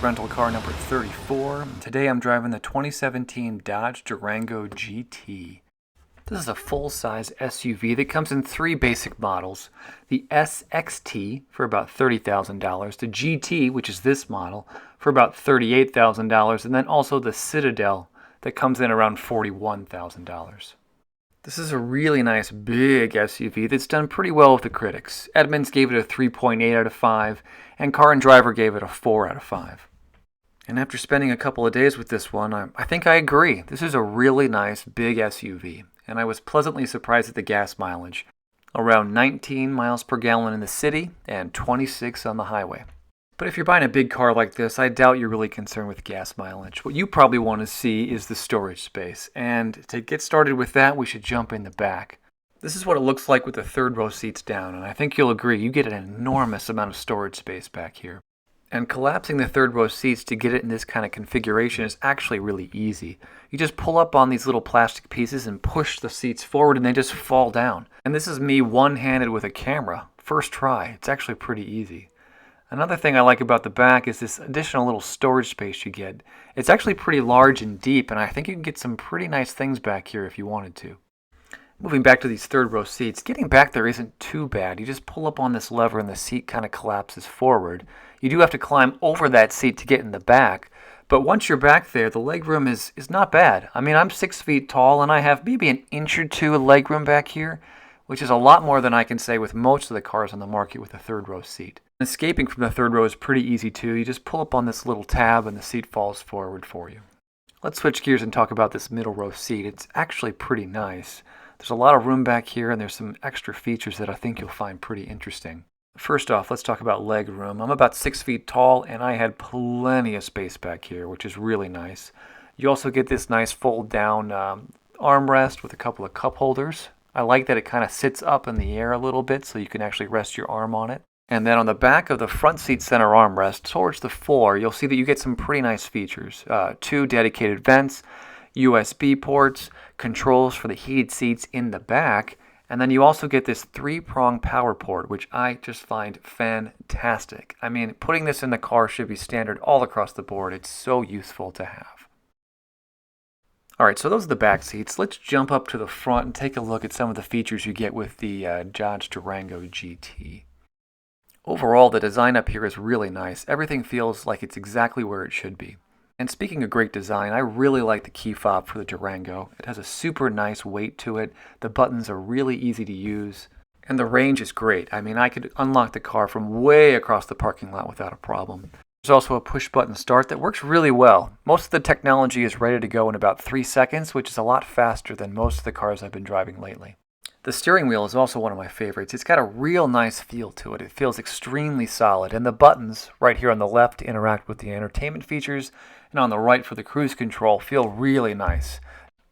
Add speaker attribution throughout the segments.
Speaker 1: Podcast, rental car number 34. Today I'm driving the 2017 Dodge Durango GT. This is a full-size SUV that comes in three basic models. The SXT for about $30,000, the GT, which is this model, for about $38,000, and then also the Citadel that comes in around $41,000. This is a really nice big SUV that's done pretty well with the critics. Edmunds gave it a 3.8 out of 5, and Car and Driver gave it a 4 out of 5. And after spending a couple of days with this one, I think I agree. This is a really nice big SUV, and I was pleasantly surprised at the gas mileage. Around 19 miles per gallon in the city and 26 on the highway. But if you're buying a big car like this, I doubt you're really concerned with gas mileage. What you probably want to see is the storage space. And to get started with that, we should jump in the back. This is what it looks like with the third row seats down, and I think you'll agree you get an enormous amount of storage space back here. And collapsing the third row seats to get it in this kind of configuration is actually really easy. You just pull up on these little plastic pieces and push the seats forward and they just fall down. And this is me one-handed with a camera. First try. It's actually pretty easy. Another thing I like about the back is this additional little storage space you get. It's actually pretty large and deep, and I think you can get some pretty nice things back here if you wanted to. Moving back to these third row seats, getting back there isn't too bad. You just pull up on this lever and the seat kind of collapses forward. You do have to climb over that seat to get in the back, but once you're back there, the legroom is not bad. I mean, I'm 6 feet tall and I have maybe an inch or two of legroom back here, which is a lot more than I can say with most of the cars on the market with a third row seat. Escaping from the third row is pretty easy too. You just pull up on this little tab and the seat falls forward for you. Let's switch gears and talk about this middle row seat. It's actually pretty nice. There's a lot of room back here and there's some extra features that I think you'll find pretty interesting. First off, let's talk about leg room. I'm about 6 feet tall and I had plenty of space back here, which is really nice. You also get this nice fold down armrest with a couple of cup holders. I like that it kind of sits up in the air a little bit so you can actually rest your arm on it. And then on the back of the front seat center armrest towards the floor, you'll see that you get some pretty nice features. 2 dedicated vents, USB ports, controls for the heated seats in the back, and then you also get this 3-prong power port, which I just find fantastic. I mean, putting this in the car should be standard all across the board. It's so useful to have. Alright, so those are the back seats. Let's jump up to the front and take a look at some of the features you get with the Dodge Durango GT. Overall, the design up here is really nice. Everything feels like it's exactly where it should be. And speaking of great design, I really like the key fob for the Durango. It has a super nice weight to it. The buttons are really easy to use. And the range is great. I mean, I could unlock the car from way across the parking lot without a problem. There's also a push-button start that works really well. Most of the technology is ready to go in about 3 seconds, which is a lot faster than most of the cars I've been driving lately. The steering wheel is also one of my favorites. It's got a real nice feel to it. It feels extremely solid, and the buttons right here on the left to interact with the entertainment features, and on the right for the cruise control feel really nice.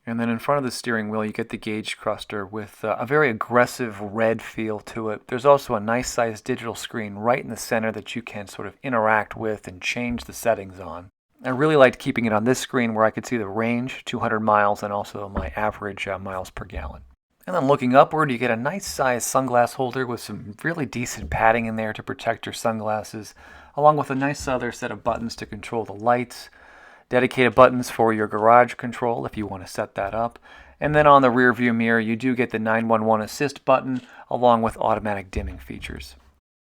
Speaker 1: And then in front of the steering wheel you get the gauge cluster with a very aggressive red feel to it. There's also a nice sized digital screen right in the center that you can sort of interact with and change the settings on. I really liked keeping it on this screen where I could see the range, 200 miles, and also my average miles per gallon. And then looking upward, you get a nice sized sunglass holder with some really decent padding in there to protect your sunglasses, along with a nice other set of buttons to control the lights, dedicated buttons for your garage control if you want to set that up, and then on the rear view mirror you do get the 911 assist button along with automatic dimming features.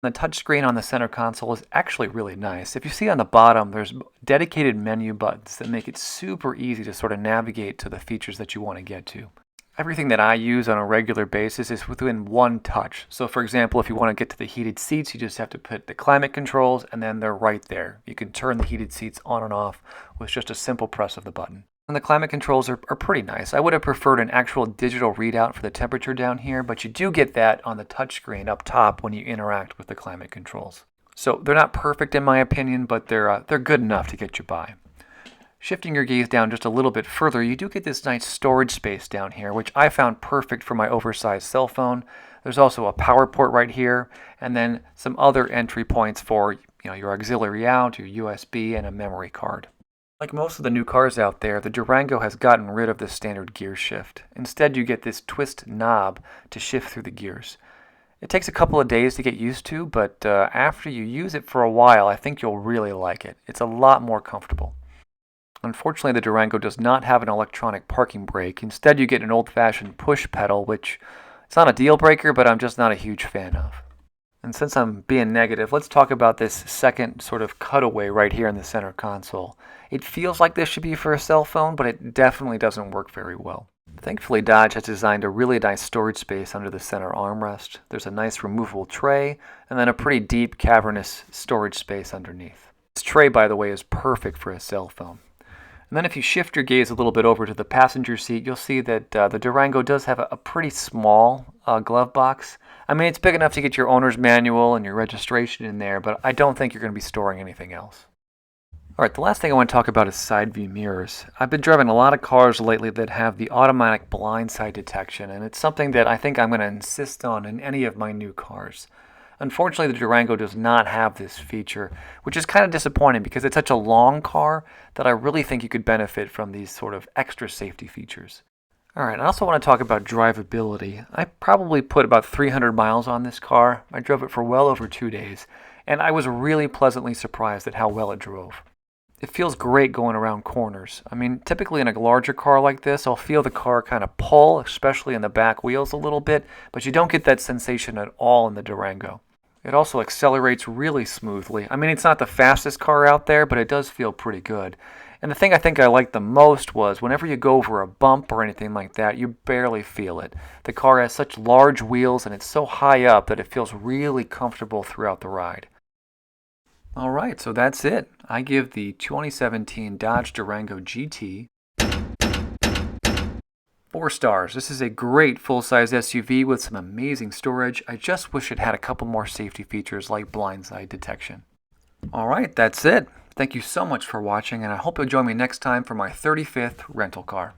Speaker 1: The touchscreen on the center console is actually really nice. If you see on the bottom, there's dedicated menu buttons that make it super easy to sort of navigate to the features that you want to get to. Everything that I use on a regular basis is within one touch. So for example, if you want to get to the heated seats, you just have to put the climate controls and then they're right there. You can turn the heated seats on and off with just a simple press of the button. And the climate controls are pretty nice. I would have preferred an actual digital readout for the temperature down here, but you do get that on the touchscreen up top when you interact with the climate controls. So they're not perfect in my opinion, but they're good enough to get you by. Shifting your gaze down just a little bit further, you do get this nice storage space down here, which I found perfect for my oversized cell phone. There's also a power port right here, and then some other entry points for your auxiliary out, your USB, and a memory card. Like most of the new cars out there, the Durango has gotten rid of the standard gear shift. Instead, you get this twist knob to shift through the gears. It takes a couple of days to get used to, but after you use it for a while, I think you'll really like it. It's a lot more comfortable. Unfortunately, the Durango does not have an electronic parking brake. Instead, you get an old-fashioned push pedal, which it's not a deal breaker, but I'm just not a huge fan of. And since I'm being negative, let's talk about this second sort of cutaway right here in the center console. It feels like this should be for a cell phone, but it definitely doesn't work very well. Thankfully, Dodge has designed a really nice storage space under the center armrest. There's a nice removable tray, and then a pretty deep, cavernous storage space underneath. This tray, by the way, is perfect for a cell phone. And then if you shift your gaze a little bit over to the passenger seat, you'll see that the Durango does have a pretty small glove box. I mean, it's big enough to get your owner's manual and your registration in there, but I don't think you're going to be storing anything else. Alright, the last thing I want to talk about is Sideview Mirrors. I've been driving a lot of cars lately that have the automatic blindside detection, and it's something that I think I'm going to insist on in any of my new cars. Unfortunately, the Durango does not have this feature, which is kind of disappointing because it's such a long car that I really think you could benefit from these sort of extra safety features. Alright, I also want to talk about drivability. I probably put about 300 miles on this car. I drove it for well over 2 days, and I was really pleasantly surprised at how well it drove. It feels great going around corners. I mean, typically in a larger car like this, I'll feel the car kind of pull, especially in the back wheels a little bit, but you don't get that sensation at all in the Durango. It also accelerates really smoothly. I mean, it's not the fastest car out there, but it does feel pretty good. And the thing I think I liked the most was whenever you go over a bump or anything like that, you barely feel it. The car has such large wheels and it's so high up that it feels really comfortable throughout the ride. Alright, so that's it. I give the 2017 Dodge Durango GT 4 stars. This is a great full-size SUV with some amazing storage. I just wish it had a couple more safety features like blindside detection. Alright, that's it. Thank you so much for watching, and I hope you'll join me next time for my 35th rental car.